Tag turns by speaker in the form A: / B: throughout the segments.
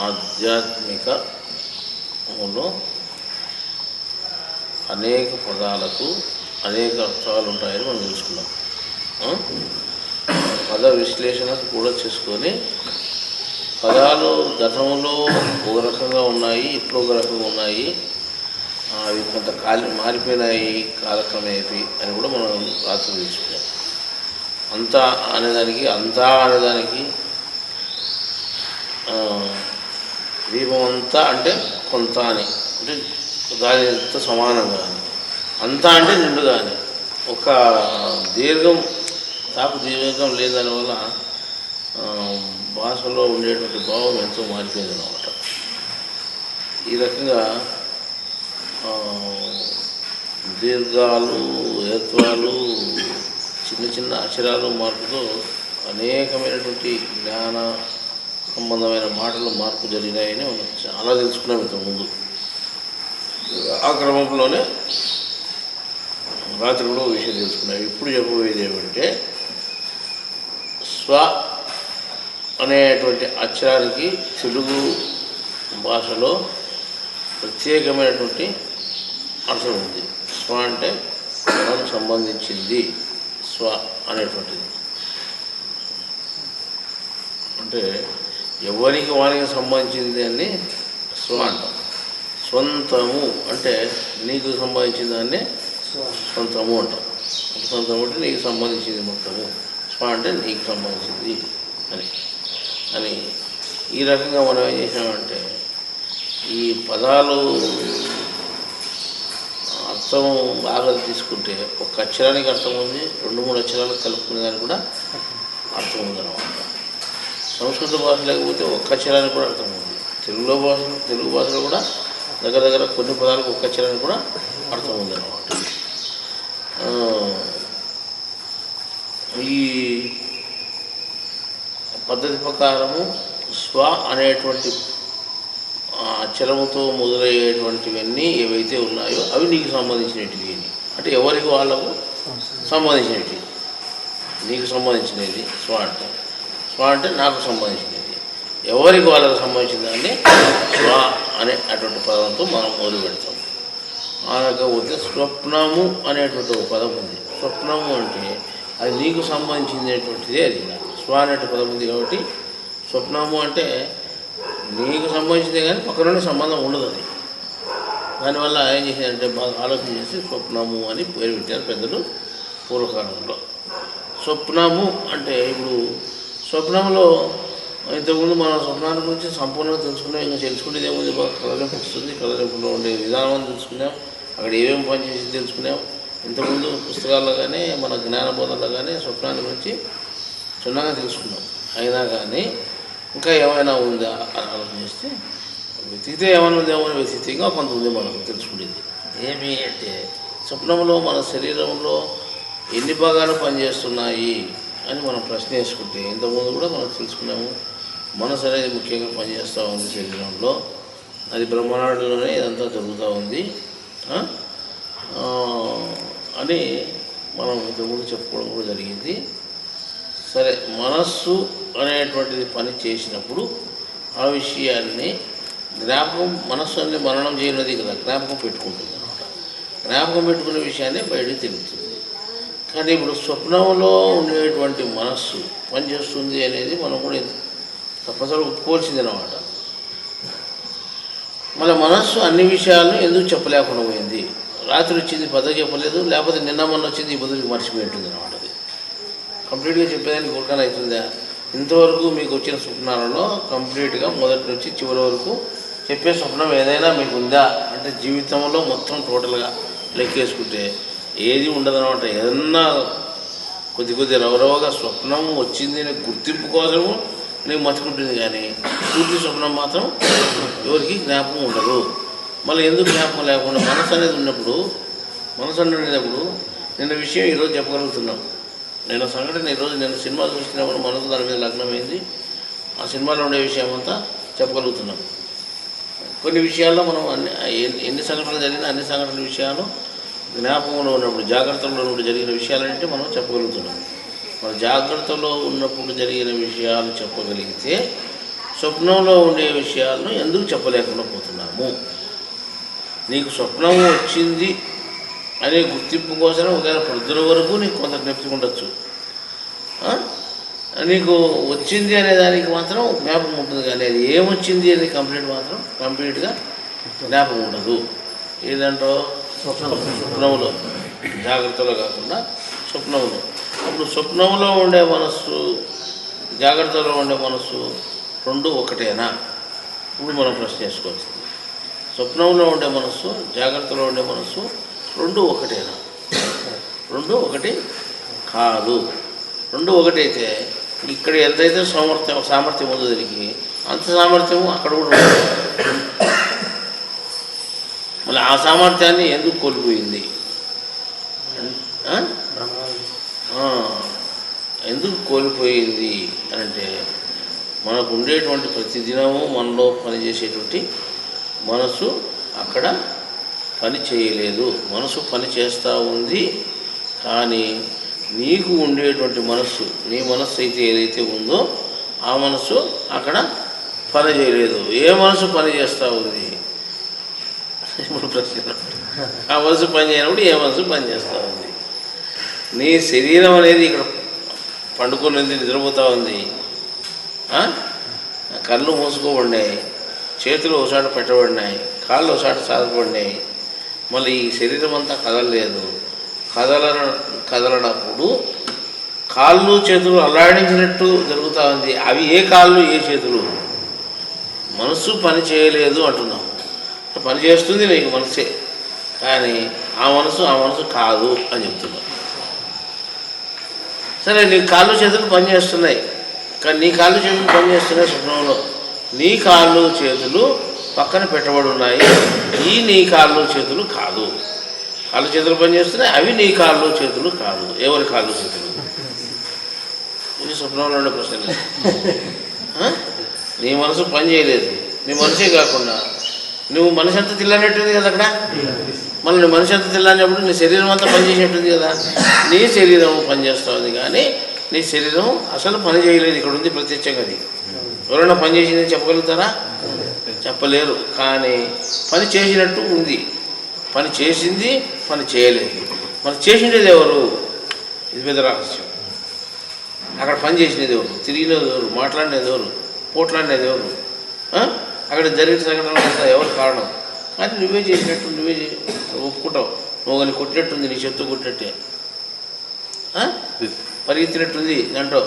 A: ఆధ్యాత్మికములో అనేక పదాలకు అనేక అర్థాలు ఉంటాయని మనం తెలుసుకున్నాం. పద విశ్లేషణ కూడా చేసుకొని పదాలు గతంలో ఒక రకంగా ఉన్నాయి, ఇప్పుడు ఒక రకంగా ఉన్నాయి, అవి కొంత మారిపోయినాయి కాలక్రమేపి అని కూడా మనం రాత్రి తెలుసుకున్నాం. అంతా అనేదానికి దీపం అంతా అంటే కొంత అని, అంటే దానితో సమానంగా అని, అంతా అంటే నిండుగా అని, ఒక దీర్ఘం తాకు దీర్ఘం లేదానివల్ల భాషలో ఉండేటువంటి భావం ఎంతో మారిపోయింది అన్నమాట. ఈ రకంగా దీర్ఘాలు, ఏత్వాలు, చిన్న చిన్న అక్షరాలు మార్పుతో అనేకమైనటువంటి జ్ఞాన సంబంధమైన మాటలు మార్పు జరిగినాయని మనం చాలా తెలుసుకున్నాం ఇంతకుముందు. ఆ క్రమంలోనే రాత్రి కూడా విషయం తెలుసుకున్నాం. ఇప్పుడు చెప్పబోయేది ఏమంటే, స్వ అనేటువంటి అక్షరానికి తెలుగు భాషలో ప్రత్యేకమైనటువంటి అర్థం ఉంది. స్వ అంటే మనం సంబంధించింది, స్వ అనేటువంటిది అంటే ఎవరికి వానికి సంబంధించింది అని స్వ అంటాం. స్వంతము అంటే నీకు సంబంధించిన దాన్ని సొంతము అంటాం. సొంతము అంటే నీకు సంబంధించింది మొత్తము, స్వ అంటే నీకు సంబంధించింది అని ఈ రకంగా మనం ఏం చేసామంటే, ఈ పదాలు అర్థం బాగా తీసుకుంటే ఒక అక్షరానికి అర్థం ఉంది, 2-3 అక్షరాలకు కలుపుకునే దానికి కూడా అర్థం ఉందన్నమాట. సంస్కృత భాష లేకపోతే ఒక్క అక్షరానికి కూడా అర్థం ఉంది. తెలుగు భాషలో కూడా దగ్గర కొన్ని పదాలకు ఒక్క అక్షరానికి కూడా అర్థం ఉందన్నమాట. ఈ పద్ధతి ప్రకారము స్వ అనేటువంటి అక్షరముతో మొదలయ్యేటువంటివన్నీ ఏవైతే ఉన్నాయో అవి నీకు సంబంధించినవి. అంటే ఎవరికి వాళ్ళకు సంబంధించినవి, నీకు సంబంధించినది స్వ అంటే. స్వ అంటే నాకు సంబంధించినది, ఎవరికి వాళ్ళకు సంబంధించిన దాన్ని స్వ అనే అటువంటి పదంతో మనం మొదలు పెడతాం. కాకపోతే స్వప్నము అనేటువంటి ఒక పదం ఉంది. స్వప్నము అంటే అది నీకు సంబంధించినటువంటిదే. అది స్వ అనేటువంటి పదం ఉంది కాబట్టి స్వప్నము అంటే నీకు సంబంధించిందే కానీ పక్కన సంబంధం ఉండదు. అది దానివల్ల ఏం చేసేదంటే బాగా ఆలోచన చేసి స్వప్నము అని పేరు పెట్టారు పెద్దలు పూర్వకాలంలో. స్వప్నము అంటే ఇప్పుడు స్వప్నంలో ఇంతకుముందు మనం స్వప్నాల గురించి సంపూర్ణంగా తెలుసుకున్నాం. ఇంకా తెలుసుకునేది ఏముంది, బాగా కలరింపు వస్తుంది. కలరింపులో ఉండే విధానం తెలుసుకున్నాం, అక్కడ ఏమేమి పనిచేసి తెలుసుకున్నాం. ఇంతకుముందు పుస్తకాల్లో కానీ మన జ్ఞానబోధనలో కానీ స్వప్నాల గురించి క్షుణ్ణంగా తెలుసుకున్నాం. అయినా కానీ ఇంకా ఏమైనా ఉందా అని ఆలోచన చేస్తే వెతికితే ఏమైనా ఉందేమో అని వెతికితే ఇంకా కొంత ఉంది మనకు తెలుసుకునేది. ఏమి అంటే స్వప్నంలో మన శరీరంలో ఎన్ని భాగాలు పనిచేస్తున్నాయి అని మనం ప్రశ్న వేసుకుంటే, ఇంతకుముందు కూడా మనం తెలుసుకున్నాము, మనసు అనేది ముఖ్యంగా పనిచేస్తూ ఉంది శరీరంలో. అది బ్రహ్మనాడులోనే ఇదంతా జరుగుతూ ఉంది అని మనం ఇంతకుముందు చెప్పుకోవడం కూడా జరిగింది. సరే, మనస్సు అనేటువంటిది పని చేసినప్పుడు ఆ విషయాన్ని జ్ఞాపకం, మనస్సు అనేది మననం చేయనది కదా, జ్ఞాపకం పెట్టుకుంటుంది అన్నమాట. జ్ఞాపకం పెట్టుకునే విషయాన్ని బయటికి తెలుస్తుంది. కానీ ఇప్పుడు స్వప్నంలో ఉండేటువంటి మనస్సు పనిచేస్తుంది అనేది మనం కూడా తప్పనిసరిగా ఒప్పుకోవాల్సింది అన్నమాట. మన మనస్సు అన్ని విషయాలను ఎందుకు చెప్పలేకుండా పోయింది? రాత్రి వచ్చింది పదవి చెప్పలేదు, లేకపోతే నిన్న మొన్న వచ్చింది ఈ బదులుకి మర్చిపోయి ఉంటుంది అన్నమాట. అది కంప్లీట్గా చెప్పేదానికి కొరకన అవుతుందా? ఇంతవరకు మీకు వచ్చిన స్వప్నాలలో కంప్లీట్గా మొదటి నుంచి చివరి వరకు చెప్పే స్వప్నం ఏదైనా మీకు ఉందా అంటే జీవితంలో మొత్తం టోటల్గా లెక్కేసుకుంటే ఏది ఉండదన్నమాట. ఏదన్నా కొద్ది రవరవగా స్వప్నం వచ్చింది అనే గుర్తింపు కోసము నీకు మర్చుకుంటుంది, కానీ పూర్తి స్వప్నం మాత్రం ఎవరికి జ్ఞాపకం ఉండదు. మళ్ళీ ఎందుకు జ్ఞాపకం లేకుండా మనసు అనేది ఉన్నప్పుడు, మనసు ఉండేటప్పుడు నిన్న విషయం ఈరోజు చెప్పగలుగుతున్నాం. నిన్న సంఘటన ఈరోజు నిన్న సినిమా చూస్తున్నప్పుడు మనసు దాని మీద లగ్నమైంది, ఆ సినిమాలో ఉండే విషయం అంతా చెప్పగలుగుతున్నాం. కొన్ని విషయాల్లో మనం ఎన్ని సంఘటనలు జరిగినా అన్ని సంఘటనల విషయాలు జ్ఞాపకంలో ఉన్నప్పుడు, జాగ్రత్తలో ఉన్నప్పుడు జరిగిన విషయాలంటే మనం చెప్పగలుగుతున్నాం. మన జాగ్రత్తలో ఉన్నప్పుడు జరిగిన విషయాలు చెప్పగలిగితే స్వప్నంలో ఉండే విషయాలను ఎందుకు చెప్పలేకుండా పోతున్నాము? నీకు స్వప్నం వచ్చింది అనే గుర్తింపు కోసం ఒకవేళ పొద్దున వరకు నీకు కొంత జ్ఞప్తి ఉండొచ్చు, నీకు వచ్చింది అనే దానికి మాత్రం జ్ఞాపకం ఉంటుంది, కానీ అది ఏమొచ్చింది అనేది కంప్లీట్గా జ్ఞాపకం ఉండదు. ఏదంటో స్వప్నంలో, జాగ్రత్తలో కాకుండా స్వప్నంలో. అప్పుడు స్వప్నంలో ఉండే మనస్సు, జాగ్రత్తలో ఉండే మనస్సు రెండు ఒకటేనా? ఇప్పుడు మనం ప్రశ్న చేసుకోవచ్చు. స్వప్నంలో ఉండే మనస్సు, జాగ్రత్తలో ఉండే మనస్సు రెండు ఒకటేనా? రెండు ఒకటి కాదు. రెండు ఒకటైతే ఇక్కడ ఎంతైతే సామర్థ్యం ఉందో దీనికి అంత సామర్థ్యము అక్కడ కూడా ఉంటుంది. మళ్ళీ ఆ సామర్థ్యాన్ని ఎందుకు కోల్పోయింది? ఎందుకు కోల్పోయింది అంటే మనకు ఉండేటువంటి ప్రతిదినము మనలో పనిచేసేటువంటి మనసు అక్కడ పని చేయలేదు. మనసు పని చేస్తూ ఉంది, కానీ నీకు ఉండేటువంటి మనస్సు, నీ మనస్సు అయితే ఏదైతే ఉందో ఆ మనస్సు అక్కడ పని చేయలేదు. ఏ మనసు పని చేస్తూ ఉంది? ఇప్పుడు ప్రశ్న, ఆ మనసు పని చేయనప్పుడు ఏ మనసు పని చేస్తూ ఉంది? నీ శరీరం అనేది ఇక్కడ పండుకొని ఉంది, నిద్రపోతూ ఉంది, కళ్ళు మూసుకోబడినాయి, చేతులు ఒకసారి పెట్టబడినాయి, కాళ్ళు ఒకసారి సాధపడినాయి, మళ్ళీ ఈ శరీరం అంతా కదలలేదు. కదలనప్పుడు కాళ్ళు చేతులు అల్లాడించినట్టు జరుగుతూ ఉంది. అవి ఏ కాళ్ళు ఏ చేతులు? మనస్సు పని చేయలేదు అంటున్నాము. పని చేస్తుంది నీకు మనసే, కానీ ఆ మనసు కాదు అని చెప్తున్నాం. సరే, నీ కాళ్ళు చేతులు పనిచేస్తున్నాయి, కానీ నీ కాళ్ళు చేతులు పనిచేస్తున్నాయి స్వప్నంలో. నీ కాళ్ళు చేతులు పక్కన పెట్టబడి ఉన్నాయి, నీ కాళ్ళు చేతులు కాదు. కాళ్ళు చేతులు పనిచేస్తున్నాయి, అవి నీ కాళ్ళు చేతులు కాదు. ఎవరి కాళ్ళు చేతులు? ఇది స్వప్నంలో ఉండే ప్రశ్న. నీ మనసు పని చేయలేదు. నీ మనసే కాకుండా నువ్వు మనసు అంతా తిల్లనట్టుంది కదా అక్కడ. మళ్ళీ నీ మనసు అంతా తిల్లనప్పుడు నీ శరీరం అంతా పనిచేసినట్టుంది కదా. నీ శరీరం పనిచేస్తుంది, కానీ నీ శరీరం అసలు పని చేయలేదు. ఇక్కడ ఉంది ప్రత్యక్షంగా. అది ఎవరైనా పని చేసిందని చెప్పగలుగుతారా? చెప్పలేరు. కానీ పని చేసినట్టు ఉంది. పని చేసింది, పని చేయలేదు. మరి చేసినది ఎవరు? ఇది పెద్ద రహస్యం. అక్కడ పని చేసినది ఎవరు? తిరిగినది ఎవరు? మాట్లాడినది ఎవరు? పోట్లాడినది ఎవరు? అక్కడ జరిగిన సంఘటనలు ఎవరు కారణం? కానీ నువ్వే చేసినట్టు నువ్వే ఒప్పుకుంటావు. నువ్వు కానీ కొట్టినట్టుంది, నీ చెత్త కొట్టినట్టే, పరిగెత్తినట్టుంది దాంట్లో.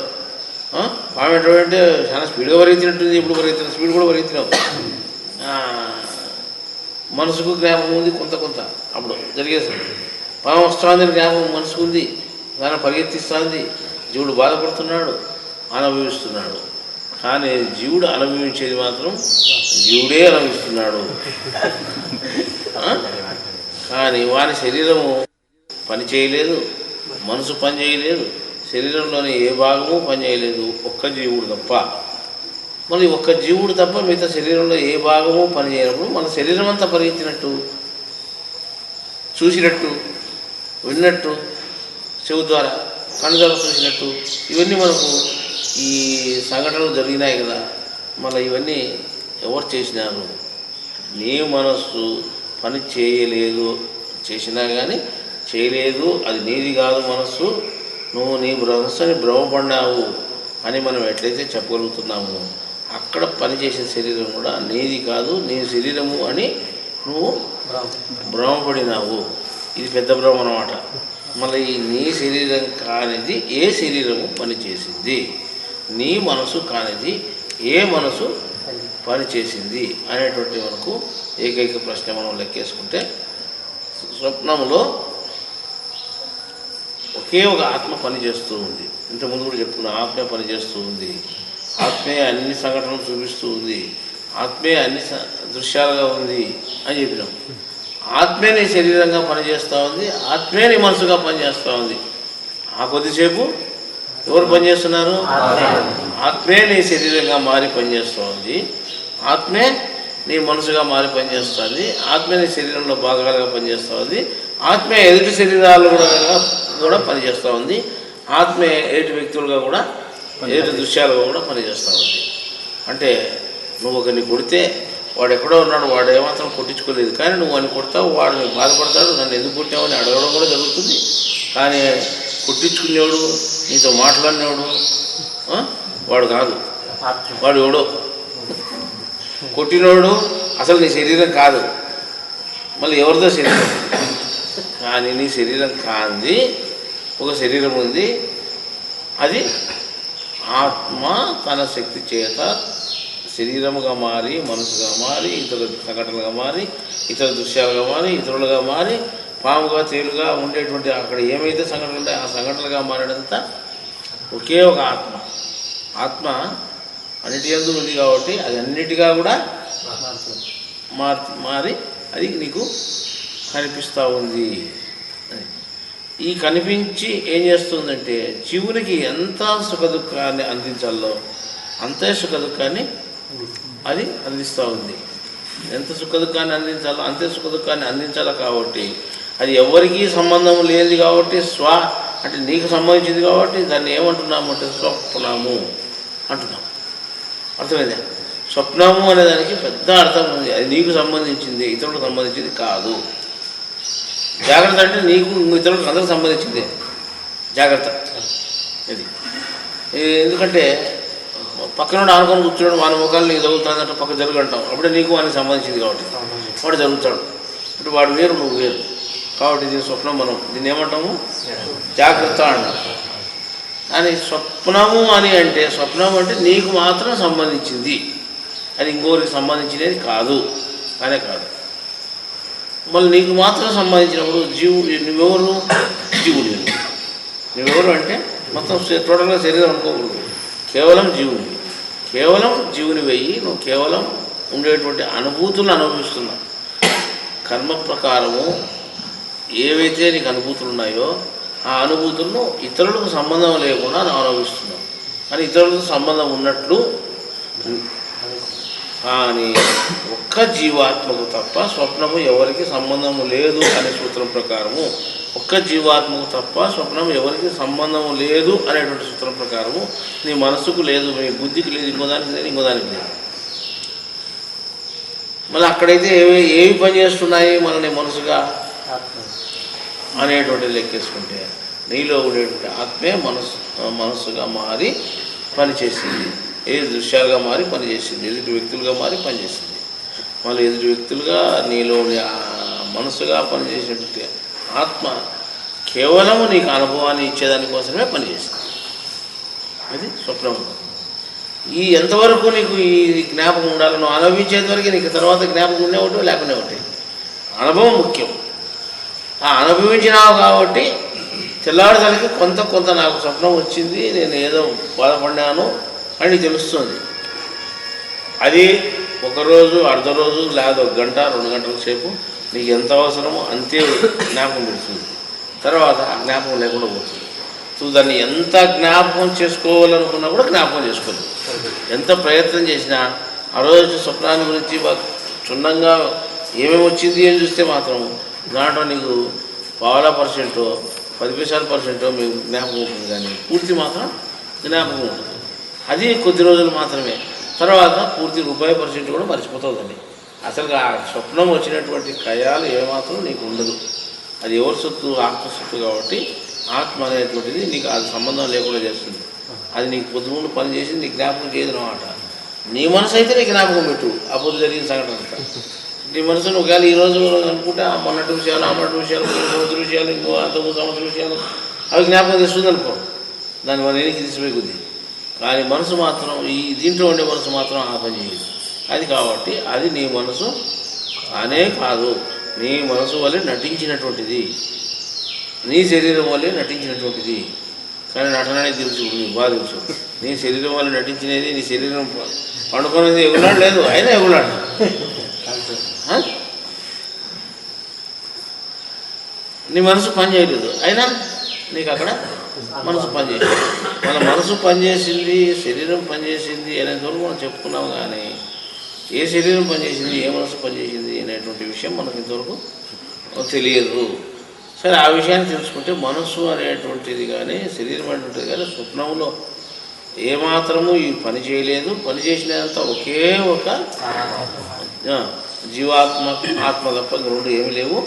A: పాము అంటే చాలా స్పీడ్గా పరిగెత్తినట్టుంది. ఇప్పుడు పరిగెత్తిన స్పీడ్ కూడా పరిగెత్తినావు. మనసుకు జ్ఞాపకం ఉంది కొంత అప్పుడు జరిగేసరికి. పాము వస్తుంది జ్ఞాపకం మనసుకు ఉంది, దాన్ని పరిగెత్తిస్తుంది. జీవుడు బాధపడుతున్నాడు, అనుభవిస్తున్నాడు. కానీ జీవుడు అనుభవించేది మాత్రం జీవుడే అనుభవిస్తున్నాడు. కానీ వాని శరీరము పని చేయలేదు, మనసు పని చేయలేదు, శరీరంలోని ఏ భాగము పని చేయలేదు. ఒక్క జీవుడు తప్ప. మళ్ళీ ఒక్క జీవుడు తప్ప మిగతా శరీరంలో ఏ భాగము పని చేయనప్పుడు మన శరీరం అంతా పరిగెత్తినట్టు, చూసినట్టు, విన్నట్టు, చెవు ద్వారా, కన్ను ద్వారా చూసినట్టు, ఇవన్నీ మనకు ఈ సంఘటనలు జరిగినాయి కదా. మళ్ళీ ఇవన్నీ ఎవరు చేసినారు? నీ మనస్సు పని చేయలేదు. చేసినా కానీ చేయలేదు, అది నీది కాదు మనస్సు, నువ్వు నీ మనస్సుని భ్రమపడినావు అని మనం ఎట్లయితే చెప్పగలుగుతున్నాము, అక్కడ పనిచేసే శరీరం కూడా నీది కాదు, నీ శరీరము అని నువ్వు భ్రమపడినావు. ఇది పెద్ద భ్రమ అన్నమాట. మళ్ళీ నీ శరీరం కానిది ఏ శరీరము పనిచేసింది? నీ మనసు కానిది ఏ మనసు పనిచేసింది అనేటువంటి మనకు ఏకైక ప్రశ్న మనం లెక్కేసుకుంటే, స్వప్నంలో ఒకే ఒక ఆత్మ పనిచేస్తూ ఉంది. ఇంతకుముందు కూడా చెప్పుకున్న ఆత్మే పనిచేస్తూ ఉంది. ఆత్మే అన్ని సంఘటనలు చూపిస్తూ ఉంది. ఆత్మే అన్ని దృశ్యాలుగా ఉంది అని చెప్పినాం. ఆత్మే నీ శరీరంగా పనిచేస్తూ ఉంది, ఆత్మే నీ మనసుగా పనిచేస్తూ ఉంది. ఆ కొద్దిసేపు ఎవరు పనిచేస్తున్నారు? ఆత్మే నీ శరీరంగా మారి పనిచేస్తూ ఉంది, ఆత్మే నీ మనసుగా మారి పనిచేస్తుంది, ఆత్మే నీ శరీరంలో భాగాలుగా పనిచేస్తూ ఉంది, ఆత్మే ఎదుటి శరీరాలు కూడా పనిచేస్తూ ఉంది, ఆత్మే ఎదుటి వ్యక్తులుగా కూడా ఎదుటి దృశ్యాలుగా కూడా పనిచేస్తూ ఉంది. అంటే నువ్వు ఒకరిని కొడితే వాడు ఎక్కడో ఉన్నాడు, వాడు ఏమాత్రం కొట్టించుకోలేదు, కానీ నువ్వు అని కొడతావు, వాడు బాధపడతాడు, నన్ను ఎందుకు కొట్టావని అడగడం కూడా జరుగుతుంది. కానీ కొట్టించుకునేవాడు, నీతో మాట్లాడినవాడు వాడు కాదు, వాడు ఎవడో. కొట్టినోడు అసలు నీ శరీరం కాదు, మళ్ళీ ఎవరిదో శరీరం. కానీ నీ శరీరం కాంది ఒక శరీరం ఉంది, అది ఆత్మ తన శక్తి చేత శరీరముగా మారి, మనసుగా మారి, ఇతర సంఘటనలుగా మారి, ఇతర దృశ్యాలుగా మారి, ఇతరులుగా మారి, పాముగా తేలుగా ఉండేటువంటి అక్కడ ఏమైతే సంఘటనలు ఉంటాయో ఆ సంఘటనలుగా మారేదంతా ఒకే ఒక ఆత్మ. ఆత్మ అన్నిటి యందు ఉంది కాబట్టి అది అన్నిటిగా కూడా మారి అది నీకు కనిపిస్తూ ఉంది. ఈ కనిపించి ఏం చేస్తుందంటే జీవునికి ఎంత సుఖదుఖాన్ని అందించాలో అంతే సుఖదుఖాన్ని అది అందిస్తూ ఉంది. ఎంత సుఖదుఖాన్ని అందించాలో అంతే సుఖదుఖాన్ని అందించాలి. కాబట్టి అది ఎవరికీ సంబంధం లేదు కాబట్టి అంటే నీకు సంబంధించింది కాబట్టి దాన్ని ఏమంటున్నాము అంటే స్వప్నము అంటున్నాము. అర్థమైందా? స్వప్నము అనే దానికి పెద్ద అర్థం ఉంది. అది నీకు సంబంధించింది, ఇతరులకు సంబంధించింది కాదు. జాగ్రత్త అంటే నీకు ఇతరులకు అందరికి సంబంధించింది జాగ్రత్త. ఇది ఎందుకంటే పక్కన ఆనుకొని కూర్చున్నాడు, వాని ముఖాలు నీకు జరుగుతుందంటే పక్క జరుగుంటాం, అప్పుడే నీకు వానికి సంబంధించింది కాబట్టి వాడు జరుగుతాడు. అంటే వాడు వేరు, నువ్వు వేరు. కాబట్టి దీని స్వప్నం, మనం దీన్ని ఏమంటాము? జాగ్రత్త అంటాం. అని స్వప్నము అని అంటే స్వప్నం అంటే నీకు మాత్రం సంబంధించింది, అది ఇంకోరికి సంబంధించినది కాదు అనే కాదు. మళ్ళీ నీకు మాత్రం సంబంధించినప్పుడు నువ్వెవరు? జీవుడు. నువ్వెవరు అంటే మొత్తం టోటల్గా శరీరం అనుకోకూడదు, కేవలం జీవుని. కేవలం జీవుని వెయ్యి నువ్వు కేవలం ఉండేటువంటి అనుభూతులను అనుభవిస్తున్నావు. కర్మ ప్రకారము ఏవైతే నీకు అనుభూతులు ఉన్నాయో ఆ అనుభూతులను ఇతరులకు సంబంధం లేకుండా నువ్వు అనుభవిస్తున్నావు. కానీ ఇతరులకు సంబంధం ఉన్నట్లు, కానీ ఒక్క జీవాత్మకు తప్ప స్వప్నము ఎవరికి సంబంధము లేదు అనే సూత్రం ప్రకారము, ఒక్క జీవాత్మకు తప్ప స్వప్నం ఎవరికి సంబంధము లేదు అనేటువంటి సూత్రం ప్రకారము నీ మనసుకు లేదు, నీ బుద్ధికి లేదు, ఇంకోదానికి లేదు, ఇంకోదానికి లేదు. మళ్ళీ అక్కడైతే ఏవి పనిచేస్తున్నాయి మనని మనసుగా అనేటువంటిది లెక్కేసుకుంటే నీలో ఉండేటువంటి ఆత్మే మనస్సుగా మారి పనిచేసింది, ఏది దృశ్యాలుగా మారి పనిచేసింది, ఎదుటి వ్యక్తులుగా మారి పనిచేసింది. మళ్ళీ ఎదుటి వ్యక్తులుగా నీలో మనసుగా పనిచేసేటువంటి ఆత్మ కేవలము నీకు అనుభవాన్ని ఇచ్చేదానికోసమే పనిచేస్తుంది. అది స్వప్నం. ఈ ఎంతవరకు నీకు ఈ జ్ఞాపకం ఉండాలి, నువ్వు అనుభవించేంత వరకు నీకు తర్వాత జ్ఞాపకం ఉండే ఒకటి లేకుండా ఒకటి. అనుభవం ముఖ్యం. ఆ అనుభవించినావు కాబట్టి తెల్లాడదానికి కొంత నాకు స్వప్నం వచ్చింది, నేను ఏదో బాధపడినాను అని తెలుస్తుంది. అది ఒకరోజు, అర్ధ రోజు, లేదా 1 గంట 2 గంటల సేపు నీకు ఎంత అవసరమో అంతే జ్ఞాపకం పెడుతుంది. తర్వాత ఆ జ్ఞాపకం లేకుండా పోతుంది. నువ్వు దాన్ని ఎంత జ్ఞాపకం చేసుకోవాలనుకున్నా కూడా జ్ఞాపకం చేసుకోలేదు. ఎంత ప్రయత్నం చేసినా ఆ రోజు స్వప్నాన్ని గురించి క్షుణ్ణంగా ఏమేమి వచ్చింది అని చూస్తే మాత్రం దాంట్లో నీకు 0.5% 10% మీకు జ్ఞాపకం ఉంటుంది, కానీ పూర్తి మాత్రం జ్ఞాపకం ఉంటుంది. అది కొద్ది రోజులు మాత్రమే. తర్వాత పూర్తి %1 కూడా మర్చిపోతుందండి. అసలు ఆ స్వప్నం వచ్చినటువంటి కయాలు ఏమాత్రం నీకు ఉండదు. అది ఎవరి సొత్తు? ఆత్మసొత్తు. కాబట్టి ఆత్మ అనేటువంటిది నీకు అది సంబంధం లేకుండా చేస్తుంది. అది నీకు పొద్దుముందు పని చేసి నీకు జ్ఞాపకం చేయదు అన్నమాట. నీ మనసు అయితే నీకు జ్ఞాపకం పెట్టు ఆ పొద్దు జరిగిన సంఘటన అంతా. నీ మనసును ఒకవేళ ఈరోజు అనుకుంటే మొన్నటి విషయాలు, అన్నటి విషయాలు, 3 సంవత్సరాల విషయాలు, ఇంకో 9 సంవత్సరాల విషయాలు అవి జ్ఞాపకం తెస్తుంది అనుకో, దాని మన ఎనికి తీసిపోయి కొద్ది. కానీ మనసు మాత్రం దీంట్లో ఉండే మనసు మాత్రం ఆ పని చేయదు. అది కాబట్టి అది నీ మనసు అనే కాదు, నీ మనసు వల్లే నటించినటువంటిది, నీ శరీరం వల్లే నటించినటువంటిది. కానీ నటననే తెలుసు, నీకు బాగా తెలుసు. నీ శరీరం వల్ల నటించినది, నీ శరీరం పండుకునేది ఎగులాడు లేదు, అయినా ఎగులాడు. నీ మనసు పని చేయలేదు, అయినా నీకు అక్కడ మనసు పనిచేసింది. మన మనసు పనిచేసింది, శరీరం పనిచేసింది అనేంతవరకు మనం చెప్పుకున్నాం. కానీ ఏ శరీరం పనిచేసింది, ఏ మనసు పనిచేసింది అనేటువంటి విషయం మనకు ఇంతవరకు తెలియదు. సరే, ఆ విషయాన్ని తెలుసుకుంటే మనసు అనేటువంటిది కానీ శరీరం అనేటువంటిది కానీ స్వప్నంలో ఏమాత్రము ఈ పని చేయలేదు. పని చేసినంత ఒకే ఒక జీవాత్మ ఆత్మ తప్ప రెండు ఏమి లేవు.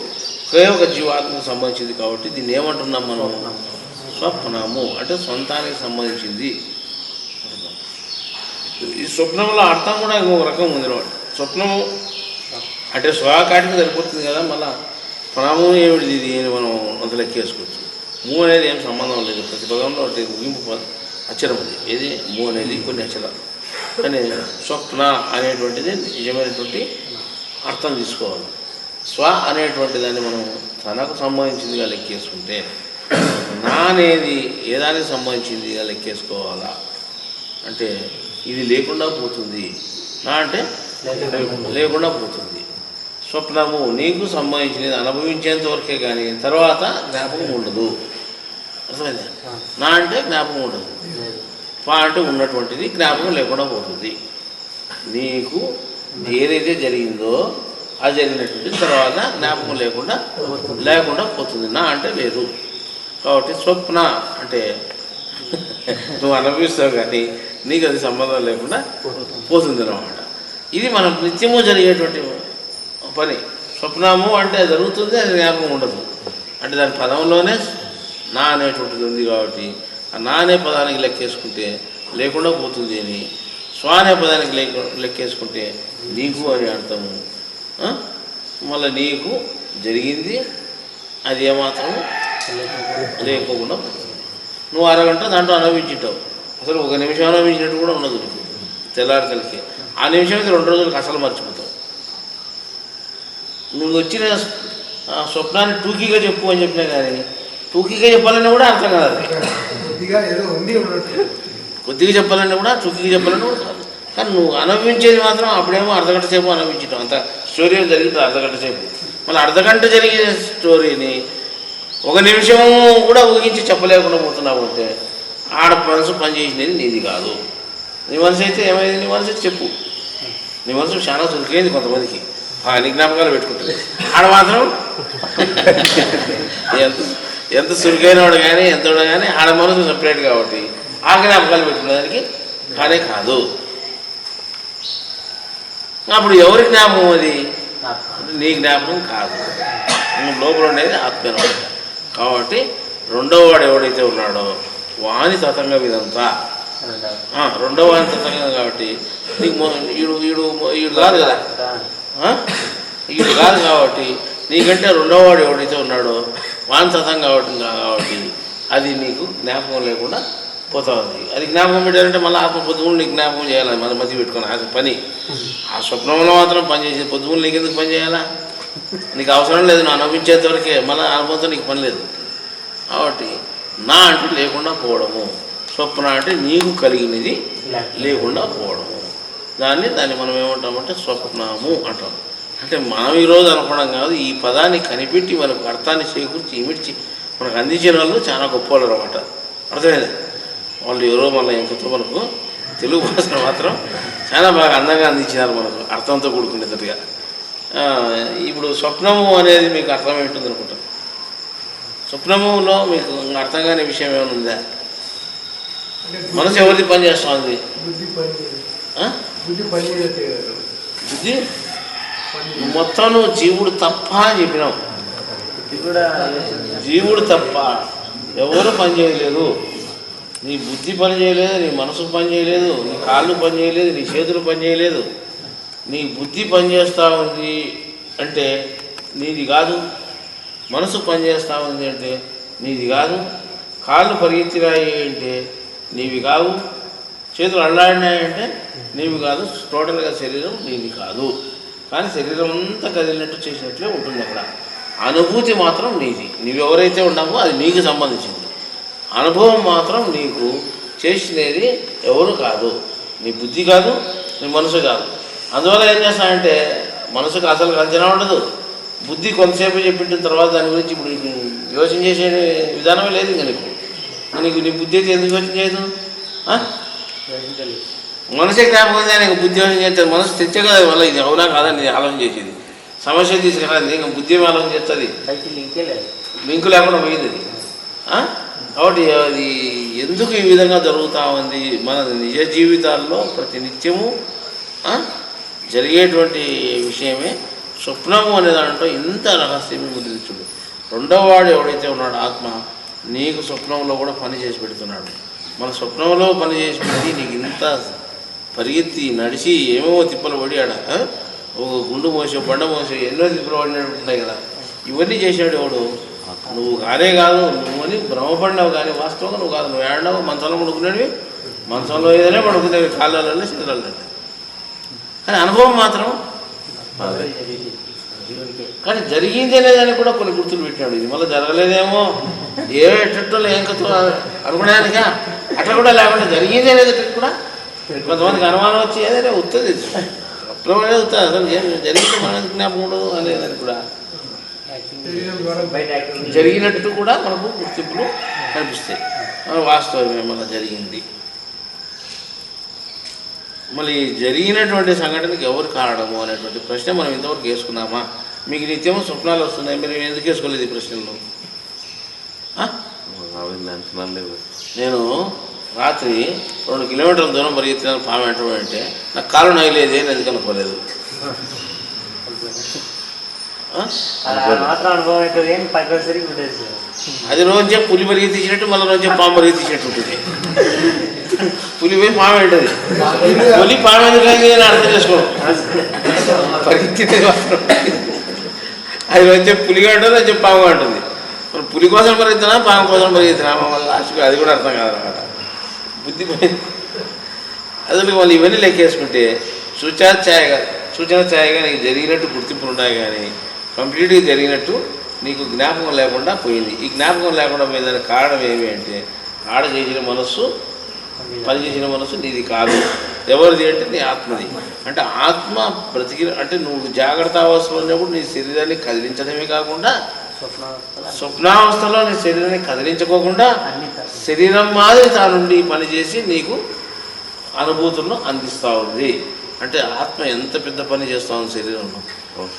A: ఒకే ఒక జీవాత్మకు సంబంధించింది. కాబట్టి దీన్ని ఏమంటున్నాం మనం? స్వప్నము అంటే సొంతానికి సంబంధించింది. ఈ స్వప్నంలో అర్థం కూడా ఇంకొక రకం ఉంది అన్నమాట. స్వప్నము అంటే స్వకాటికి సరిపోతుంది కదా. మళ్ళీ ప్రణము ఏమిటిది ఇది అని మనం అంత లెక్కేసుకోవచ్చు. మూ అనేది ఏం సంబంధం లేదు. ప్రతి పదంలో అంటే ముగింపు అక్షరం ఉంది. ఏది మూ అనేది కొన్ని అక్షరాలు. కానీ స్వప్న అనేటువంటిది నిజమైనటువంటి అర్థం తీసుకోవాలి. స్వ అనేటువంటి దాన్ని మనం తనకు సంబంధించిందిగా లెక్కేసుకుంటే, నా అనేది ఏ దానికి సంబంధించిందిగా లెక్కేసుకోవాలా అంటే ఇది లేకుండా పోతుంది. నా అంటే లేకుండా పోతుంది. స్వప్నము నీకు సంబంధించినది అనుభవించేంత వరకే కానీ తర్వాత జ్ఞాపకం ఉండదు. అర్థమైందా? నా అంటే జ్ఞాపకం ఉండదు. పా అంటే ఉన్నటువంటిది జ్ఞాపకం లేకుండా పోతుంది. నీకు ఏదైతే జరిగిందో అది జరిగినటువంటి తర్వాత జ్ఞాపకం లేకుండా పోతుంది. నా అంటే లేదు. కాబట్టి స్వప్న అంటే నువ్వు అనుభవిస్తావు కానీ నీకు అది సంబంధం లేకుండా పోతుంది అన్నమాట. ఇది మనం నిత్యము జరిగేటువంటి పని. స్వప్నము అంటే జరుగుతుంది, అది జ్ఞాపకం ఉండదు. అంటే దాని పదంలోనే నా అనేటువంటిది ఉంది. కాబట్టి ఆ నా అనే పదానికి లెక్కేసుకుంటే లేకుండా పోతుంది అని, స్వ అనే పదానికి లెక్కేసుకుంటే నీకు అని అర్థము. మళ్ళీ నీకు జరిగింది అది ఏమాత్రం లేకోకుండా నువ్వు అరగంట దాంట్లో అనుభవించుంటావు. అసలు ఒక నిమిషం అనుభవించినట్టు కూడా ఉండదు నీకు తెల్లారితలకి. ఆ నిమిషం అయితే 2 రోజులకు అసలు మర్చిపోతావు. నువ్వు వచ్చిన స్వప్నాన్ని టూకీగా చెప్పు అని చెప్పినా కానీ టూకీగా చెప్పాలన్నా కూడా అర్థం కాదు. కొద్దిగా చెప్పాలన్నా కూడా టూకీగా చెప్పాలన్నా కూడా కాదు. కానీ నువ్వు అనుభవించేది మాత్రం అప్పుడేమో అర్ధగంట సేపు అనుభవించడం. అంత స్టోరీ జరిగింది అర్ధగంట సేపు. మళ్ళీ అర్ధగంట జరిగే స్టోరీని 1 నిమిషం కూడా ఊహించి చెప్పలేకుండా పోతున్నావు అంటే ఆడ మనసు పనిచేసినది నీది కాదు. నీ మనసు అయితే ఏమైంది? నీ మనసు అయితే చెప్పు. నీ మనసు చాలా చురుకైంది కొంతమందికి, నీ జ్ఞాపకాలు పెట్టుకుంటుంది. ఆడ మాత్రం ఎంత చురుకైన వాడు కానీ ఎంతోడు కానీ ఆడ మనసు సపరేట్ కాబట్టి ఆ జ్ఞాపకాలు పెట్టుకునేదానికి కానే కాదు. అప్పుడు ఎవరి జ్ఞాపకం అది? నీ జ్ఞాపకం కాదు. లోపల ఉండేది ఆత్మ అనమాట. కాబట్టి రెండవ వాడు ఎవడైతే ఉన్నాడో వాని తతంగం ఇదంతా. రెండవ వాని తతంగం కాబట్టి నీకు ఈడు కాదు కదా, ఈడు కాదు కాబట్టి నీకంటే రెండవ వాడు ఎవడైతే ఉన్నాడో వాని తతంగం కాబట్టి అది నీకు జ్ఞాపకం లేకుండా పోతా ఉంది. అది జ్ఞాపకం పెట్టారంటే మళ్ళీ ఆత్మ పొద్దుగులు నీకు జ్ఞాపకం చేయాలి. మన మధ్య పెట్టుకుని అది పని. ఆ స్వప్నంలో మాత్రం పని చేసేది, పొద్దుగులు నీకు ఎందుకు పని చేయాలా? నీకు అవసరం లేదు. నువ్వు అనుభవించేంత వరకే, మళ్ళీ అనుభవంతో నీకు పని లేదు. కాబట్టి నా అంటే లేకుండా పోవడము, స్వప్న అంటే నీకు కలిగినది లేకుండా పోవడము. దాన్ని మనం ఏమంటామంటే స్వప్నము అంటాం. అంటే మనం ఈరోజు అనుకోవడం కాదు, ఈ పదాన్ని కనిపెట్టి మనకు అర్థాన్ని చేకూర్చి ఇమిడ్చి మనకు అందించిన వాళ్ళు చాలా గొప్ప వాళ్ళు అనమాట. అర్థమైంది? వాళ్ళు ఎవరో మళ్ళీ ఇంకొక మనకు తెలుగు భాషను మాత్రం చాలా బాగా అందంగా అందించినారు మనకు, అర్థంతో కూడుకునేటట్టుగా. ఇప్పుడు స్వప్నము అనేది మీకు అర్థమేంటుంది అనుకుంటాను. స్వప్నములో మీకు అర్థం కాని విషయం ఏమైనా ఉందా? మనసు ఎవరిది పని చేస్తూ ఉంది? బుద్ధి మొత్తం నువ్వు జీవుడు తప్ప అని చెప్పినావు. జీవుడు తప్ప ఎవరు పని చేయలేదు. నీ బుద్ధి పని చేయలేదు, నీ మనసు పని చేయలేదు, నీ కాళ్ళు పని చేయలేదు, నీ చేతులు పని చేయలేదు. నీ బుద్ధి పనిచేస్తూ ఉంది అంటే నీది కాదు. మనసు పనిచేస్తూ ఉంది అంటే నీది కాదు. కాళ్ళు పరిగెత్తినాయి అంటే నీవి కావు. చేతులు అల్లాడినాయంటే నీవి కాదు. టోటల్గా శరీరం నీది కాదు. కానీ శరీరం అంతా కదిలినట్టు చేసినట్లే ఉంటుంది. అక్కడ అనుభూతి మాత్రం నీది. నీవెవరైతే ఉన్నావో అది నీకు సంబంధించింది. అనుభవం మాత్రం నీకు చేసినది ఎవరు కాదు. నీ బుద్ధి కాదు, నీ మనసు కాదు. అందువల్ల ఏం చేస్తానంటే మనసుకు అసలు అంచనా ఉండదు. బుద్ధి కొంతసేపు చెప్పించిన తర్వాత దాని గురించి ఇప్పుడు యోచన చేసే విధానమే లేదు. ఇంకా నీకు నీ బుద్ధి అయితే ఎందుకు యోచన చేయదు? మనసే జ్ఞాపకం నీకు బుద్ధి యోచన చేస్తుంది. మనసు తెచ్చే కదా మళ్ళీ ఇది అవునా కాదా నీ ఆలోచన చేసేది. సమస్య తీసుకురాదు. ఇంకా బుద్ధి ఏమి ఆలోచన చేస్తుంది? లింకు లేకుండా పోయింది అది. కాబట్టి అది ఎందుకు ఈ విధంగా జరుగుతూ ఉంది మన నిజ జీవితాల్లో ప్రతి నిత్యము జరిగేటువంటి విషయమే స్వప్నము అనే దాంట్లో ఇంత రహస్యం ముద్రించుడు. రెండవ వాడు ఎవడైతే ఉన్నాడో ఆత్మ నీకు స్వప్నంలో కూడా పని చేసి పెడుతున్నాడు. మన స్వప్నంలో పని చేసి పెట్టి నీకు ఇంత పరిగెత్తి నడిచి ఏమేమో తిప్పలు పడి ఆడ ఓ గుండు మోసో బండ మోసో ఎన్నో తిప్పలు పడినట్టు ఉంటాయి కదా. ఇవన్నీ చేసాడు ఎవడు? నువ్వు కానే కాదు, నువ్వని భ్రమపడినావు కానీ వాస్తవంగా నువ్వు కాదు. నువ్వు ఏడన్నావు మంచంలో పడుకునేవి, మంచంలో ఏదైనా పడుకునేవి, కాళ్ళల్లో శరీరాలు. కానీ అనుభవం మాత్రం కానీ జరిగింది అనేదానికి కూడా కొన్ని గుర్తులు పెట్టాడు. ఇది మళ్ళీ జరగలేదేమో ఎట్టో ఏం కథ అనుకునేదానికా అట్లా కూడా లేకుండా జరిగింది అనేది కూడా కొంతమందికి అనుమానం వచ్చి ఏదైనా వస్తుంది అప్పుడు వస్తుంది. అసలు జరిగింది మన జ్ఞాపకం ఉండదు అనేదానికి కూడా జరిగినట్టు కూడా మనకు గుర్తింపులు కనిపిస్తాయి. వాస్తవమే మన జరిగింది. మళ్ళీ జరిగినటువంటి సంఘటనకి ఎవరు కారణము అనేటువంటి ప్రశ్న మనం ఇంతవరకు వేసుకున్నామా? మీకు నిత్యము స్వప్నాలు వస్తున్నాయి, మీరు ఎందుకు వేసుకోలేదు ఈ ప్రశ్నలు? నేను రాత్రి 2 కిలోమీటర్ల దూరం పరిగెత్తినాను పాము అంటే నాకు కాలు నయలేదు, ఏం ఎందుకు అనుకోలేదు. అది రోజే పులి పరిగెత్తించినట్టు మళ్ళీ రోజే పాము పరిగెత్తించినట్టు ఉంటుంది. పులి పోయి పాము ఉంటుంది, పులి పాము ఎందుకైంది అని అర్థం చేసుకోవడం. పరిగెత్తి అది వచ్చే పులిగా ఉంటుంది, వచ్చే పాముగా ఉంటుంది. మరి పులి కోసం పరిగెత్తినా పాము కోసం పరిగెత్తినా మళ్ళీ లాస్ట్కి అది కూడా అర్థం కాదనమాట. బుద్ధి అసలు వాళ్ళు ఇవన్నీ లెక్కేసుకుంటే సూచన ఛాయగా నీకు జరిగినట్టు గుర్తింపులు ఉన్నాయి, కానీ కంప్లీట్గా జరిగినట్టు నీకు జ్ఞాపకం లేకుండా పోయింది. ఈ జ్ఞాపకం లేకుండా పోయిందానికి కారణం ఏమి అంటే ఆడ చేసిన మనస్సు, పని చేసిన మనస్సు నీది కాదు. ఎవరిది అంటే నీ ఆత్మది. అంటే ఆత్మ అంటే నువ్వు జాగ్రత్త అవస్థలో ఉన్నప్పుడు నీ శరీరాన్ని కదిలించడమే కాకుండా స్వప్నావస్థలో నీ శరీరాన్ని కదిలించుకోకుండా శరీరం మాదిరి తానుండి పనిచేసి నీకు అనుభూతులను అందిస్తూ ఉంది. అంటే ఆత్మ ఎంత పెద్ద పని చేస్తూ ఉంది శరీరంలో.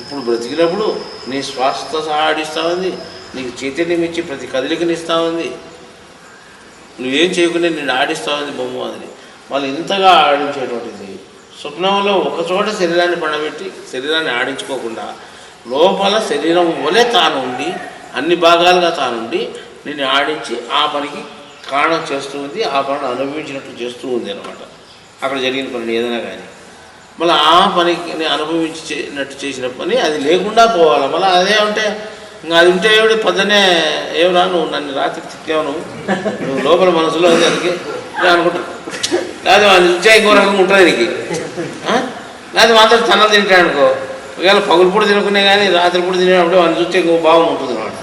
A: ఇప్పుడు బ్రతికినప్పుడు నీ శ్వాసతో సహా ఆడిస్తూ ఉంది, నీకు చైతన్యం ఇచ్చి ప్రతి కదలికని ఇస్తూ ఉంది, నువ్వేం చేయకుండా నేను ఆడిస్తూ ఉంది బొమ్మ అది. వాళ్ళు ఇంతగా ఆడించేటువంటిది స్వప్నంలో ఒకచోట శరీరాన్ని పండబెట్టి శరీరాన్ని ఆడించుకోకుండా లోపల శరీరం వలె తానుండి అన్ని భాగాలుగా తానుండి నిన్ను ఆడించి ఆ పనికి కారణం చేస్తూ ఉంది, ఆ పనిని అనుభవించినట్టు చేస్తూ ఉంది అనమాట. అక్కడ జరిగిన పని ఏదైనా కానీ మళ్ళీ ఆ పనికి అనుభవించినట్టు చేసిన పని అది లేకుండా పోవాలి. మళ్ళీ అదే ఉంటే ఇంకా అది ఉంటే ఏమిటి పొద్దున్నే ఏమరా నువ్వు నన్ను రాత్రి తిట్టావు, నువ్వు లోపల మనసులో ఉంది అందుకే అనుకుంటాను. లేదా అది ఉంచే ఇంకో రకంగా ఉంటుంది నీకు. లేదా మాత్రం తన తింటాడు అనుకో, ఒకవేళ పగులుపూట తినుకునే కానీ రాత్రిపూట తినేటప్పుడు వాళ్ళు చూస్తే ఇంకో భావం ఉంటుంది అనమాట.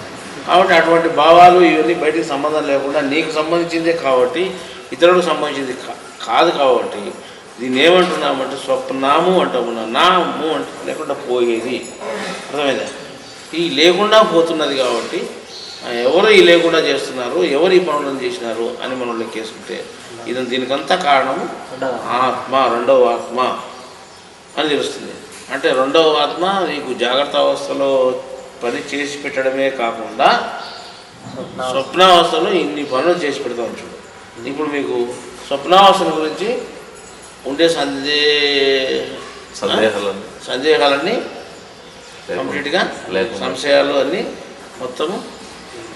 A: కాబట్టి అటువంటి భావాలు ఇవన్నీ బయటికి సంబంధం లేకుండా నీకు సంబంధించిందే కాబట్టి ఇతరులకు సంబంధించింది కాదు. కాబట్టి దీన్ని ఏమంటున్నామంటే స్వప్నాము అంటాము. నాము అంటే లేకుండా పోయేది, అర్థమైందా? ఈ లేకుండా పోతున్నది కాబట్టి ఎవరు ఈ లేకుండా చేస్తున్నారు, ఎవరు ఈ పనులను చేసినారు అని మనం లెక్కేసుకుంటే దీనికంతా కారణము ఆత్మ, రెండవ ఆత్మ అని తెలుస్తుంది. అంటే రెండవ ఆత్మ నీకు జాగ్రత్త అవస్థలో పని చేసి పెట్టడమే కాకుండా స్వప్నావస్థలో ఇన్ని పనులు చేసి పెడతాం. చూడు ఇప్పుడు మీకు స్వప్నావస్థల గురించి ఉండే సందేహాలన్నీ కంప్లీట్గా సంశయాలు అన్నీ మొత్తము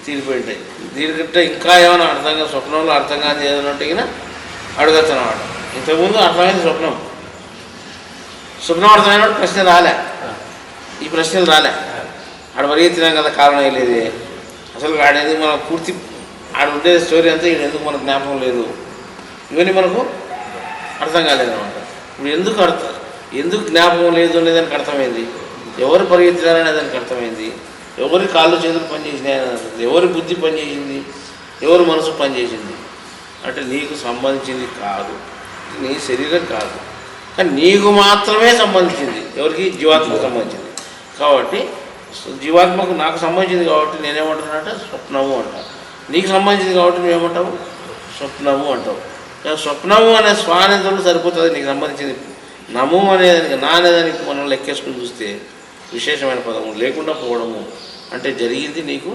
A: తీరిపోయి ఉంటాయి. దీనికంటే ఇంకా ఏమైనా అర్థంగా స్వప్నంలో అర్థం కాదు ఏదైనా ఉంటే అడగచ్చు అన్నమాట. ఇంతకుముందు అర్థమైంది స్వప్నం అర్థమైన ప్రశ్న రాలే, ఈ ప్రశ్నలు రాలే. ఆడ పరిగెత్తినాం కదా, కారణం లేదు అసలు ఆడేది మనం పూర్తి ఆడ ఉండే స్టోరీ అంతా ఈడ ఎందుకు మనకు జ్ఞాపకం లేదు, ఇవన్నీ మనకు అర్థం కాలేదన్నమాట. ఇప్పుడు ఎందుకు జ్ఞాపకం లేదు అనేదానికి అర్థమైంది, ఎవరు పరిగెత్తినారనే దానికి అర్థమైంది, ఎవరి కాళ్ళు చేతులు పనిచేసినాయి అని అర్థం, ఎవరి బుద్ధి పనిచేసింది, ఎవరి మనసు పనిచేసింది. అంటే నీకు సంబంధించింది కాదు, నీ శరీరం కాదు, కానీ నీకు మాత్రమే సంబంధించింది. ఎవరికి? జీవాత్మకు సంబంధించింది. కాబట్టి జీవాత్మకు నాకు సంబంధించింది కాబట్టి నేనేమంటానంటే స్వప్నము అంటాను. నీకు సంబంధించింది కాబట్టి నువ్వేమంటావు? స్వప్నము అంటావు. స్వప్నము అనే స్వానంతో సరిపోతుంది. నీకు సంబంధించింది నము అనేదానికి, నా అనేదానికి మనం లెక్కేసుకుని చూస్తే విశేషమైన పదము లేకుండా పోవడము అంటే జరిగింది నీకు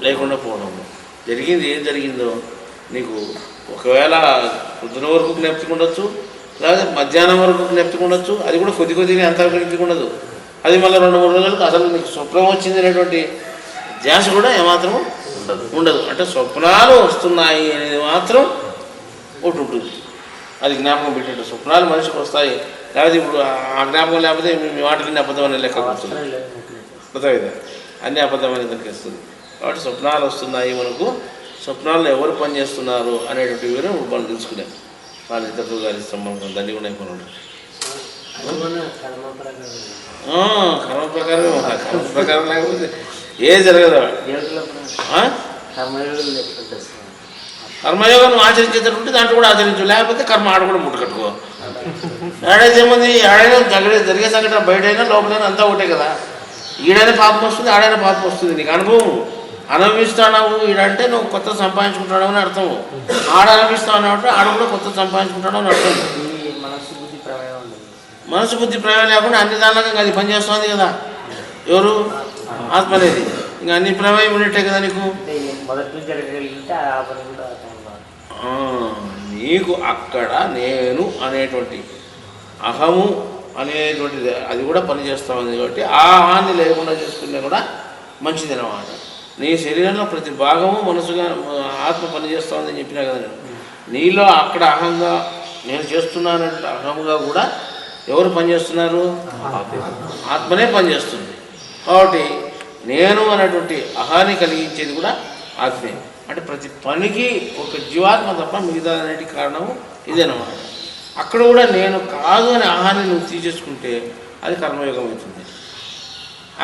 A: లేకుండా పోవడము. జరిగింది ఏం జరిగిందో నీకు ఒకవేళ పొద్దున వరకు జ్ఞప్తికి ఉండొచ్చు, లేదా మధ్యాహ్నం వరకు జ్ఞప్తికి ఉండొచ్చు. అది కూడా కొద్ది కొద్దిగా అంత జ్ఞప్తికి ఉండదు. అది మళ్ళీ 2-3 రోజులకు అసలు నీకు స్వప్నం వచ్చింది అనేటువంటి ధ్యాస కూడా ఏమాత్రం ఉండదు. అంటే స్వప్నాలు వస్తున్నాయి అనేది మాత్రం ఒకటి ఉంటుంది. అది జ్ఞాపకం పెట్టేట స్వప్నాలు మనిషికి వస్తాయి. లేకపోతే ఇప్పుడు ఆ జ్ఞాపకం లేకపోతే మీ మాటలన్నీ అబద్ధమని లెక్క వస్తుంది. అర్థమైందా? అన్నీ అబద్ధమని దొరికేస్తుంది. కాబట్టి స్వప్నాలు వస్తున్నాయి మనకు. స్వప్నాల్లో ఎవరు పనిచేస్తున్నారు అనేటువంటి వివరం మనం తెలుసుకున్నాం. వాళ్ళు ఇద్దరు గారి మనకు దండి కూడా అయిపోయినాడు. కర్మ ప్రకారం లేకపోతే ఏ జరగదు. కర్మయోగం నువ్వు ఆచరించేటట్టు దాంట్లో కూడా ఆచరించు, లేకపోతే కర్మ ఆడ కూడా ముట్టు కట్టుకో. ఏడైతే ఏముంది, ఆడైనా జరిగే సంఘటన బయటైనా లోపలైనా అంతా ఒకటే కదా. ఈడైనా పాపం వస్తుంది, ఆడైనా పాపం వస్తుంది. నీకు అనుభవం అనుభవిస్తావు. ఈడంటే నువ్వు కొత్త సంపాదించుకుంటావు అని అర్థం. ఆడ అనుభవిస్తావు అంటే ఆడ కూడా కొత్త సంపాదించుకుంటావు అని అర్థం. మనసు బుద్ధి ప్రయోగం లేకుండా అన్ని దానిలాగా అది పనిచేస్తుంది కదా. ఎవరు? ఆత్మ అనేది. ఇంకా అన్ని ప్రమేయం ఉన్నట్టే కదా నీకు. నీకు అక్కడ నేను అనేటువంటి అహము అనేటువంటిది అది కూడా పనిచేస్తూ ఉంది. కాబట్టి ఆ హాని లేకుండా చేసుకునే కూడా మంచిది అన్నమాట. నీ శరీరంలో ప్రతి భాగము మనసుగా ఆత్మ పనిచేస్తూ ఉందని చెప్పినా కదా నేను. నీలో అక్కడ అహంగా నేను చేస్తున్నానంటే అహముగా కూడా ఎవరు పనిచేస్తున్నారు? ఆత్మనే పనిచేస్తుంది. కాబట్టి నేను అనేటువంటి అహాన్ని కలిగించేది కూడా ఆత్మే. అంటే ప్రతి పనికి ఒక జీవాత్మ తప్ప మిగతా అనేటి కారణము ఇదేనమాట. అక్కడ కూడా నేను కాదు అనే ఆహాన్ని నువ్వు తీసేసుకుంటే అది కర్మయోగం అవుతుంది.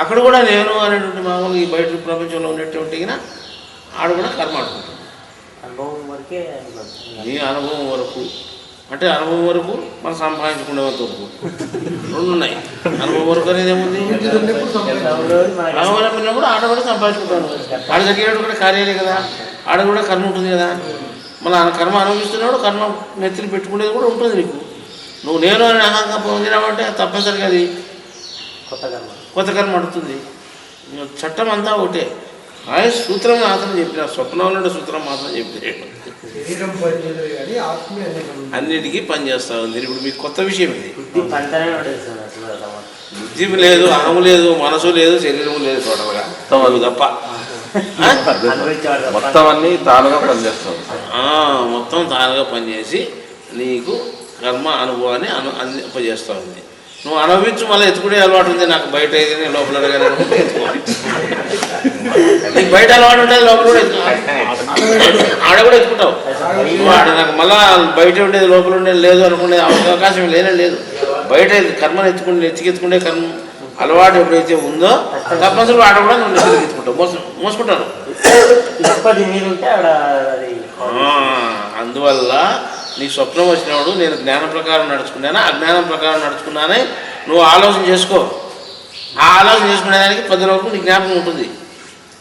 A: అక్కడ కూడా నేను అనేటువంటి మామూలు ఈ బయట ప్రపంచంలో ఉన్నటువంటి ఆడ కూడా కర్మ ఆడుకుంటుంది. నీ అనుభవం వరకు అంటే అనుభవం వరకు మనం సంపాదించుకునేంత వరకు రెండు ఉన్నాయి. అనుభవం వరకు అనేది ఏముంది, అనుభవం కూడా ఆడ కూడా సంపాదించుకుంటాను. ఆడ జరిగేటప్పుడు కూడా కార్యాలే కదా, ఆడ కూడా కర్మ ఉంటుంది కదా. మళ్ళీ కర్మ అనుభవిస్తున్నాడు, కర్మ నెత్తిని పెట్టుకునేది కూడా ఉంటుంది నీకు. నువ్వు నేను అని అహంగా పొందినావంటే తప్పనిసరిగా అది కొత్త కర్మ అడుగుతుంది. చట్టం అంతా ఒకటే. ఆయన సూత్రం మాత్రం చెప్పిన, స్వప్నంలో సూత్రం మాత్రం చెప్పిన అన్నిటికీ పనిచేస్తా ఉంది. ఇప్పుడు మీకు కొత్త విషయం ఇది. బుద్ధి లేదు, అహము లేదు, మనసు లేదు, శరీరం లేదు, టోటల్గా తప్ప
B: మొత్తం అన్ని తానుగా పనిచేస్తాం.
A: మొత్తం తానుగా పనిచేసి నీకు కర్మ అనుభవాన్ని అప్పచేస్తూ ఉంది. నువ్వు అనుభవించు, మళ్ళీ ఎత్తుకునే అలవాటు ఉంది. నాకు బయట అయితే నేను లోపల అడగానే ఎత్తుకోవాలి. నీకు బయట అలవాటు ఉంటుంది, లోపల కూడా ఆడ కూడా ఎత్తుకుంటావు. ఆడ నాకు మళ్ళా బయట ఉండేది లోపల ఉండేది లేదు అనుకునే అవకాశం లేనే లేదు. బయట కర్మను ఎత్తుకుంటే కర్మ అలవాటు ఎప్పుడైతే ఉందో తప్పనిసరిగా ఆడ కూడా నువ్వు నెత్తికి ఎత్తుకుంటావు, మోసుకుంటాను. అందువల్ల నీ స్వప్నం వచ్చినప్పుడు నేను జ్ఞానం ప్రకారం నడుచుకున్నానా అజ్ఞానం ప్రకారం నడుచుకున్నానే నువ్వు ఆలోచన చేసుకో. ఆ ఆలోచన చేసుకునేదానికి 10 రోజులు నీ జ్ఞాపకం ఉంటుంది.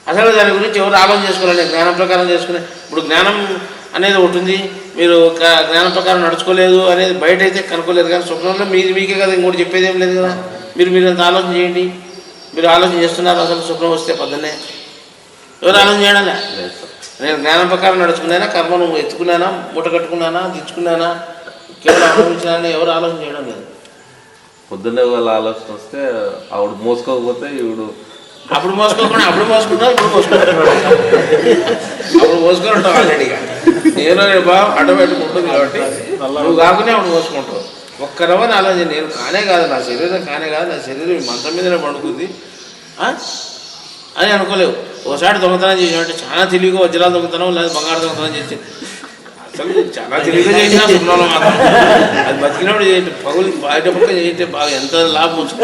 A: అసలు దాని గురించి ఎవరు ఆలోచన చేసుకోవాలండి? జ్ఞానం ప్రకారం చేసుకునే ఇప్పుడు జ్ఞానం అనేది ఉంటుంది. మీరు జ్ఞానం ప్రకారం నడుచుకోలేదు అనేది బయట అయితే కనుక్కోలేదు, కానీ స్వప్నంలో మీకే కదా, ఇంకోటి చెప్పేది ఏం లేదు కదా. మీరంత ఆలోచన చేయండి. మీరు ఆలోచన చేస్తున్నారు. అసలు స్వప్నం వస్తే పొద్దున్నే ఎవరు ఆలోచన చేయడం లేదు. నేను జ్ఞానం ప్రకారం నడుచుకున్నానా, కర్మను ఎత్తుకున్నానా, మూట కట్టుకున్నానా, దించుకున్నానా, కేవలం అనుభవించినా, ఎవరు ఆలోచన చేయడం లేదు.
B: పొద్దున్నే వాళ్ళ ఆలోచన వస్తే ఆవిడ మోసుకోకపోతే ఈవిడు
A: అప్పుడు మోసుకుంటావు, ఇప్పుడు మోసుకుంటావు, అప్పుడు మోసుకొని ఉంటావు ఆల్రెడీగా. నేను బాగా ఆటోమేటిక్ ఉంటుంది కాబట్టి నువ్వు కాకుండా అప్పుడు మోసుకుంటావు. ఒక్క రవ్వని ఆలోచన నేను కానే కాదు, నా శరీరం కానే కాదు, నా శరీరం మంచం మీదనే పడుకుంది అని అనుకోలేవు. ఒకసారి దొంగతనం చేసినట్టు చాలా తెలివిగా వజ్రాలు దొంగతనం లేదా బంగారు దొంగతనం చేసి అసలు చాలా తెలివిగా చేసినా స్వప్నంలో మాత్రం అది బతికినప్పుడు చేయండి, పగులు బయట పక్క చేయంటే బాగా ఎంత లాభం వచ్చుకో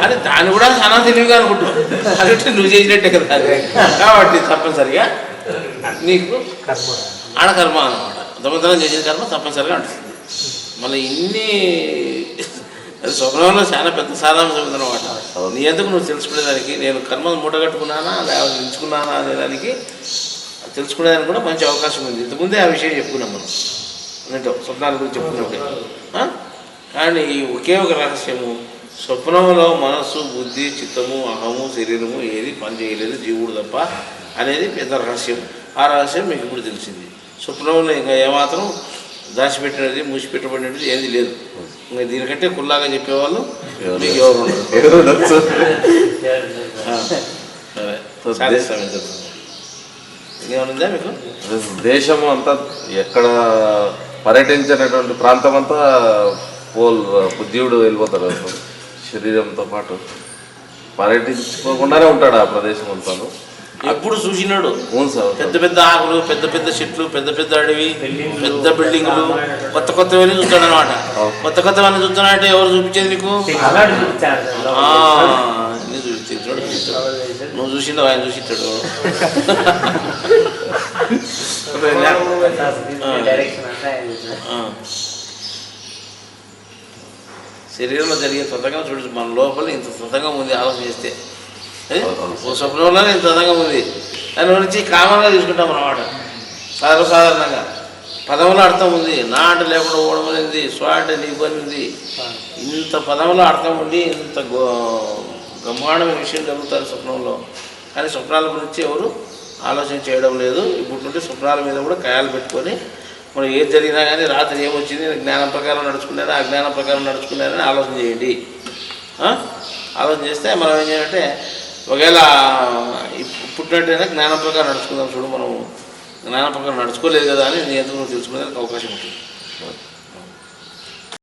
A: అని దాన్ని కూడా చాలా తెలివిగా అనుకుంటావు. అదంటే నువ్వు చేసినట్టే కదా. కాబట్టి తప్పనిసరిగా నీకు ఆడకర్మ అన్నమాట. దొంగతనం చేసిన కర్మ తప్పనిసరిగా అంటుంది. మళ్ళీ ఇన్ని స్వప్నంలో చాలా పెద్ద సారాంశం ఉందన్నమాట. నీ ఎందుకు నువ్వు తెలుసుకునేదానికి నేను కర్మ మూటగట్టుకున్నానా లేకపోతే ఎంచుకున్నానా అనేదానికి తెలుసుకునేదానికి కూడా మంచి అవకాశం ఉంది. ఇంతకుముందే ఆ విషయం చెప్పుకున్నాం మనం అన్నట్టు స్వప్నాల గురించి చెప్పుకున్నట్టే. కానీ ఒకే ఒక రహస్యము, స్వప్నంలో మనస్సు, బుద్ధి, చిత్తము, అహము, శరీరము ఏది పని చేయలేదు జీవుడు తప్ప అనేది పెద్ద రహస్యం. ఆ రహస్యం మీకు ఇప్పుడు తెలిసింది. స్వప్నంలో ఇంకా ఏమాత్రం దాచిపెట్టినది మూసిపెట్టబడినది ఏది లేదు. ఇంకా దీనికంటే కుల్లాగా చెప్పేవాళ్ళు మీకు ఎవరు ఉండరు. సరే సాధిస్తాం. ఇంకేమనుందా మీకు?
B: దేశం అంతా ఎక్కడ పర్యటించినటువంటి ప్రాంతం అంతా జీవుడు వెళ్ళిపోతాడు శరీరంతో పాటు. పర్యటించుకోకుండానే ఉంటాడు ఆ ప్రదేశం అంతాను.
A: ఎప్పుడు చూసినాడు.
B: అవును సార్.
A: పెద్ద పెద్ద ఆకులు, పెద్ద పెద్ద చెట్లు, పెద్ద పెద్ద అడవి, పెద్ద బిల్డింగ్లు, కొత్త కొత్తవన్నీ చూస్తాడు అనమాట. కొత్త కొత్తవన్నీ చూస్తున్నాడంటే ఎవరు చూపించేది నీకు? నువ్వు చూసిండు, ఆయన చూసిస్తాడు. శరీరంలో జరిగే తొందరగా చూడు. మన లోపల ఇంత తొందరగా ఉంది ఆలోచన చేస్తే. ఓ స్వప్నంలో ఇంత తొందరగా ఉంది. దాని గురించి కామన్గా తీసుకుంటాం అన్నమాట. సాధారణంగా పదంలో అర్థం ఉంది. నా అంటే లేకుండా ఓడం అనేది, స్వ అంటే నీకు అనేది. ఇంత పదంలో అర్థం ఉండి ఇంత బ్రహ్మాండమైన విషయం జరుగుతారు స్వప్నంలో. కానీ స్వప్నాల గురించి ఎవరు ఆలోచన చేయడం లేదు. ఇప్పుడు నుండి స్వప్నాల మీద కూడా ఖయాలు పెట్టుకొని మనం ఏది జరిగినా కానీ రాత్రి ఏమొచ్చింది, జ్ఞానం ప్రకారం నడుచుకున్నారా అజ్ఞానం ప్రకారం నడుచుకున్నారని ఆలోచన చేయండి. ఆలోచన చేస్తే మనం ఏం చేయాలంటే, ఒకవేళ పుట్టినట్టయినా జ్ఞానం ప్రకారం నడుచుకుందాం. చూడు, మనం జ్ఞానం ప్రకారం నడుచుకోలేదు కదా అని నీ ఎందుకు తెలుసుకునేందుకు అవకాశం ఉంటుంది.